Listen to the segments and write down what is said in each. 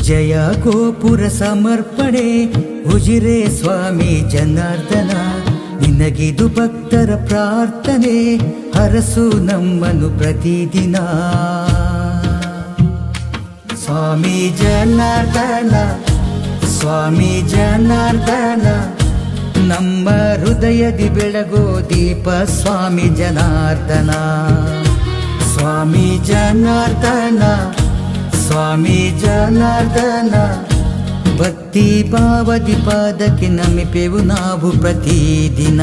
ವಿಜಯ ಗೋಪುರ ಸಮರ್ಪಣೆ ಉಜಿರೆ ಸ್ವಾಮಿ ಜನಾರ್ದನ, ನಿನಗಿದು ಭಕ್ತರ ಪ್ರಾರ್ಥನೆ, ಹರಸು ನಮ್ಮನು ಪ್ರತಿದಿನ. ಸ್ವಾಮಿ ಜನಾರ್ದನ, ಸ್ವಾಮಿ ಜನಾರ್ದನ, ನಮ್ಮ ಹೃದಯದಿ ಬೆಳಗೋ ದೀಪ ಸ್ವಾಮಿ ಜನಾರ್ದನ. ಸ್ವಾಮಿ ಜನಾರ್ದನ, ಸ್ವಾಮಿ ಜನಾರ್ದನ, ಭಕ್ತಿ ಭಾವದಿ ಪಾದಕ್ಕೆ ನಮಿಪೆವು ನಾವು ಪ್ರತಿದಿನ.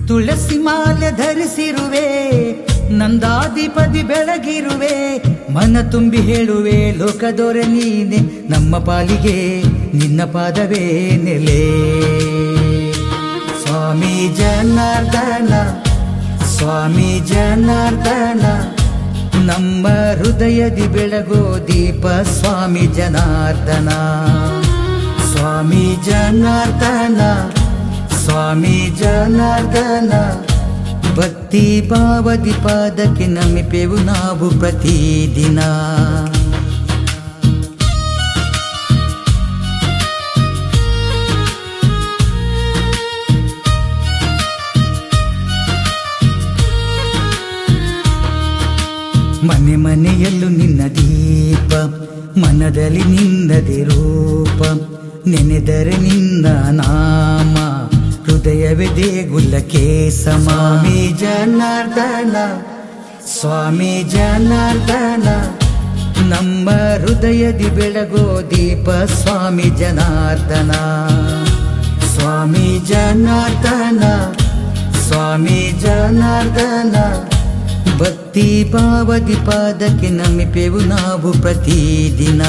ತುಳಸಿ ಮಾಲೆ ಧರಿಸಿರುವೆ, ನಂದಾಧಿಪತಿ ಬೆಳಗಿರುವೆ, ಮನ ತುಂಬಿ ಹೇಳುವೆ ಲೋಕದೊರೆ ನೀನೆ, ನಮ್ಮ ಪಾಲಿಗೆ ನಿನ್ನ ಪಾದವೇ ನೆಲೆ. ಸ್ವಾಮಿ ಜನಾರ್ದನ, ಸ್ವಾಮಿ ಜನಾರ್ದನ, ನಮ್ಮ ಹೃದಯದಿ ಬೆಳಗೋ ದೀಪ ಸ್ವಾಮಿ ಜನಾರ್ದನ. ಸ್ವಾಮಿ ಜನಾರ್ದನ, ಸ್ವಾಮಿ ಜನಾರ್ದನ, ಭಕ್ತಿ ಭಾವದಿ ಪಾದಕ್ಕೆ ನಮಿಪೆವು ನಾವು ಪ್ರತಿದಿನ. ಮನೆ ಮನೆಯಲ್ಲೂ ನಿನ್ನ ದೀಪ, ಮನದಲ್ಲಿ ನಿನ್ನದೇ ರೂಪ, ನೆನೆದರೆ ನಿನ್ನ ನಾಮ, ಹೃದಯವೇ ದೇಗುಲಕ್ಕೆ ಸಮ. ಸ್ವಾಮಿ ಜನಾರ್ದನ, ಸ್ವಾಮಿ ಜನಾರ್ದನ, ನಮ್ಮ ಹೃದಯದಿ ಬೆಳಗೋ ದೀಪ ಸ್ವಾಮಿ ಜನಾರ್ದನ. ಸ್ವಾಮಿ ಜನಾರ್ದನ, ಸ್ವಾಮಿ ಜನಾರ್ದನ, ಭಕ್ತಿ ಭಾವದಿ ಪಾದಕ್ಕೆ ನಮಿಪೆವು ನಾವು ಪ್ರತಿದಿನ.